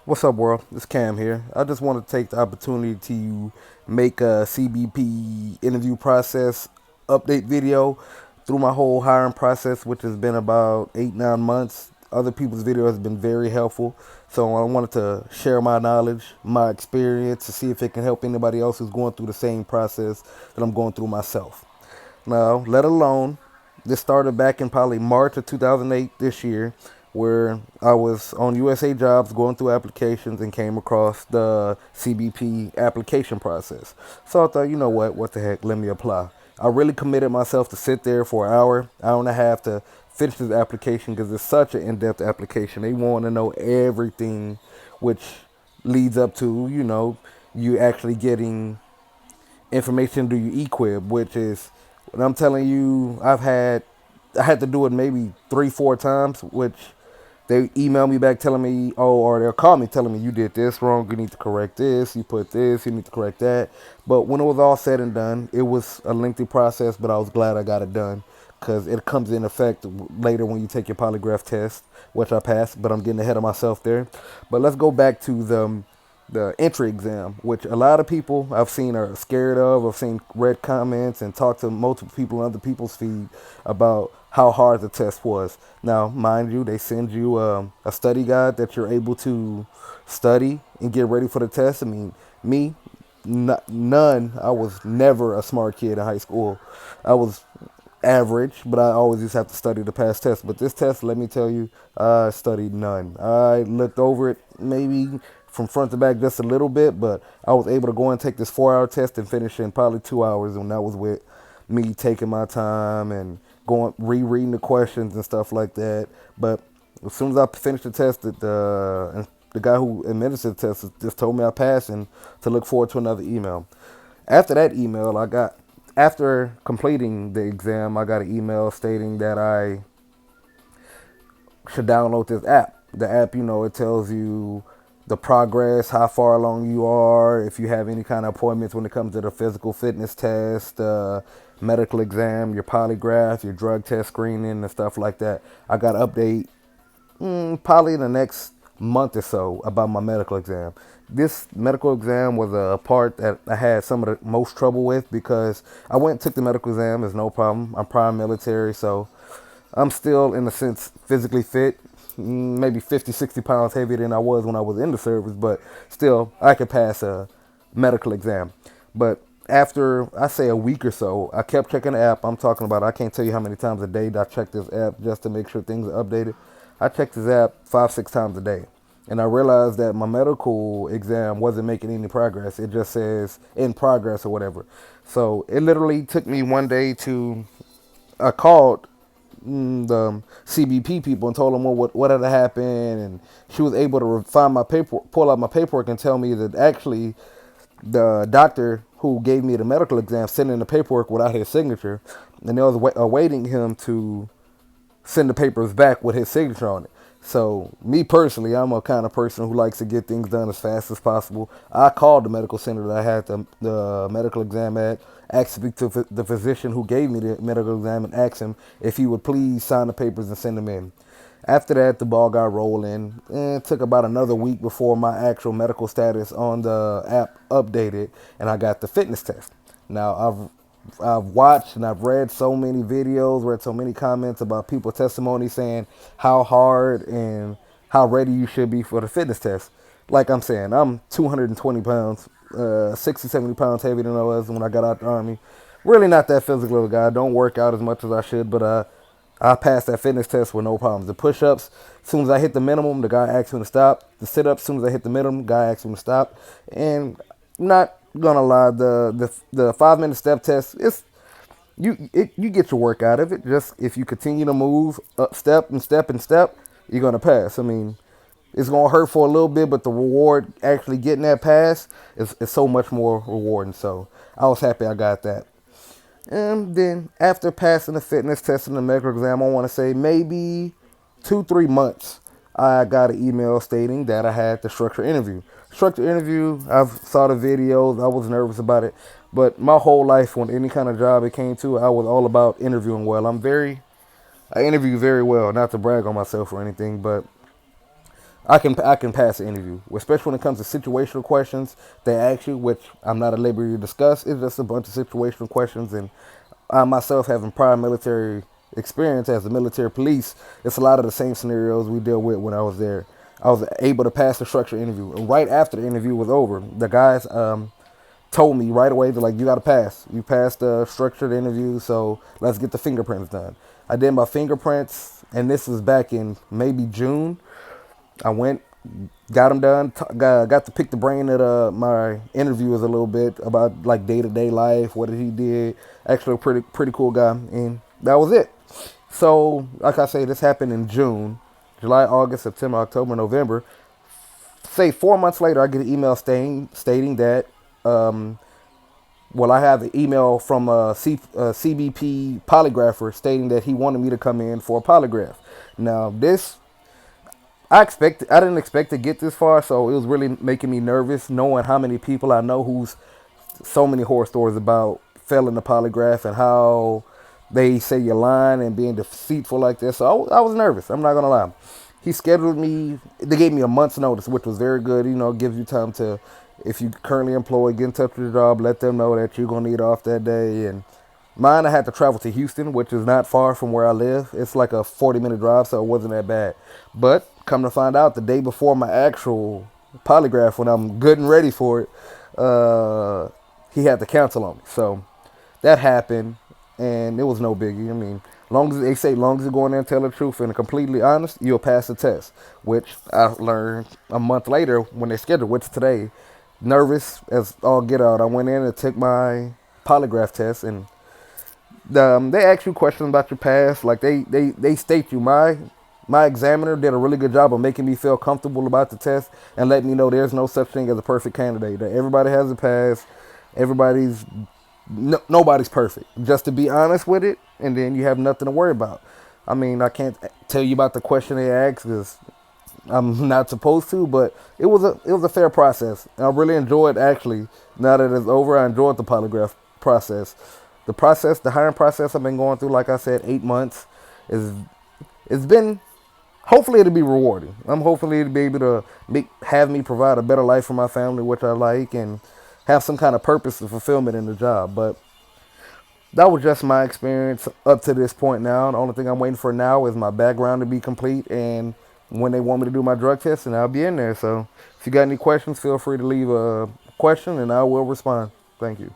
What's up, world? It's Cam here. I just want to take the opportunity to make a CBP interview process update video through my whole hiring process, which has been about 8, 9 months. Other people's video has been very helpful, so I wanted to share my knowledge, my experience, to see if it can help anybody else who's going through the same process that I'm going through myself. Now, let alone, this started back in probably March of 2008 this year, where I was on USA Jobs going through applications and came across the CBP application process. So I thought, you know what the heck, let me apply. I really committed myself to sit there for an hour and a half to finish this application because it's such an in-depth application. They want to know everything, which leads up to, you actually getting information to your equip, which is what I'm telling you. I had to do it maybe 3, 4 times, which they email me back telling me, oh, or they'll call me telling me you did this wrong, you need to correct this, you put this, you need to correct that. But when it was all said and done, it was a lengthy process, but I was glad I got it done because it comes in effect later when you take your polygraph test, which I passed, but I'm getting ahead of myself there. But let's go back to the entry exam, which a lot of people I've seen are scared of. I've seen read comments and talked to multiple people on other people's feed about how hard the test was. Now, mind you, they send you a study guide that you're able to study and get ready for the test. I mean, me, none. I was never a smart kid in high school. I was average, but I always used to have to study the past test. But this test, let me tell you, I studied none. I looked over it maybe from front to back just a little bit, but I was able to go and take this 4-hour test and finish in probably 2 hours, and that was with me taking my time and going rereading the questions and stuff like that. But as soon as I finished the test, the guy who administered the test just told me I passed and to look forward to another email. After that email, after completing the exam, I got an email stating that I should download this app. The app, it tells you the progress, how far along you are, if you have any kind of appointments when it comes to the physical fitness test, medical exam, your polygraph, your drug test screening, and stuff like that. I got an update probably in the next month or so about my medical exam. This medical exam was a part that I had some of the most trouble with because I went and took the medical exam. It's no problem. I'm prior military, so I'm still, in a sense, physically fit. Maybe 50, 60 pounds heavier than I was when I was in the service, but still, I could pass a medical exam. But after, I say, a week or so, I kept checking the app. I'm talking about, I can't tell you how many times a day I check this app just to make sure things are updated. I checked this app 5, 6 times a day. And I realized that my medical exam wasn't making any progress. It just says in progress or whatever. So it literally took me one day I called the CBP people and told them what had happened, and she was able to find my paper, pull out my paperwork, and tell me that actually the doctor who gave me the medical exam sent in the paperwork without his signature, and they was awaiting him to send the papers back with his signature on it. So me personally, I'm a kind of person who likes to get things done as fast as possible. I called the medical center that I had the medical exam at, asked to speak to the physician who gave me the medical exam, and asked him if he would please sign the papers and send them in. After that, the ball got rolling, and it took about another week before my actual medical status on the app updated, and I got the fitness test. Now, I've watched and I've read so many videos, read so many comments about people testimony saying how hard and how ready you should be for the fitness test. Like I'm saying, I'm 220 pounds, 60, 70 pounds heavier than I was when I got out the Army. Really not that physical of a guy. I don't work out as much as I should, but I passed that fitness test with no problems. The push-ups, as soon as I hit the minimum, the guy asked me to stop. The sit-ups, as soon as I hit the minimum, the guy asked me to stop. And I'm not gonna lie, the 5 minute step test, you get your work out of it. Just if you continue to move up step and step and step, you're gonna pass. I mean, it's gonna hurt for a little bit, but the reward actually getting that pass is so much more rewarding. So I was happy I got that. And then after passing the fitness test and the medical exam, I want to say maybe 2, 3 months, I got an email stating that I had the structured interview. Structured interview, I've saw the videos, I was nervous about it, but my whole life, when any kind of job it came to, I was all about interviewing well. I interview very well, not to brag on myself or anything, but I can pass the interview, especially when it comes to situational questions they ask you, which I'm not at liberty to discuss. It's just a bunch of situational questions, and I myself having prior military experience as a military police, it's a lot of the same scenarios we deal with when I was there. I was able to pass the structured interview, and right after the interview was over, the guys told me right away, they're like, you got to pass. You passed the structured interview, so let's get the fingerprints done. I did my fingerprints, and this was back in maybe June. I went, got them done, got to pick the brain of my interviewers a little bit about like day to day life, what did he did. Actually, a pretty cool guy, and that was it. So, like I say, this happened in June, July, August, September, October, November. Say 4 months later, I get an email stating that, well, I have an email from a CBP polygrapher stating that he wanted me to come in for a polygraph. Now, I didn't expect to get this far, so it was really making me nervous knowing how many people I know who's so many horror stories about failing the polygraph and how they say you're lying and being deceitful like this. So I was nervous. I'm not gonna lie. He scheduled me. They gave me a month's notice, which was very good. You know, it gives you time to, if you currently employed, get in touch with the job, let them know that you're gonna need off that day. And mine, I had to travel to Houston, which is not far from where I live. It's like a 40-minute drive, so it wasn't that bad. But come to find out, the day before my actual polygraph, when I'm good and ready for it, he had to cancel on me. So that happened, and it was no biggie. I mean, long as they say, long as you go in there and tell the truth and are completely honest, you'll pass the test. Which I learned a month later when they scheduled, which today. Nervous as all get out. I went in and took my polygraph test, and they ask you questions about your past. Like they state you. My examiner did a really good job of making me feel comfortable about the test and letting me know there's no such thing as a perfect candidate. That everybody has a past. Everybody's nobody's perfect. Just to be honest with it, and then you have nothing to worry about. I mean, I can't tell you about the question they asked because I'm not supposed to, but it was a fair process. And I really enjoyed actually. Now that it's over, I enjoyed the polygraph process. The hiring process I've been going through, like I said, 8 months, is it's been. Hopefully it'll be rewarding. I'm hopefully to be able to have me provide a better life for my family, which I like, and have some kind of purpose and fulfillment in the job. But that was just my experience up to this point now. The only thing I'm waiting for now is my background to be complete and when they want me to do my drug test, and I'll be in there. So if you got any questions, feel free to leave a question and I will respond. Thank you.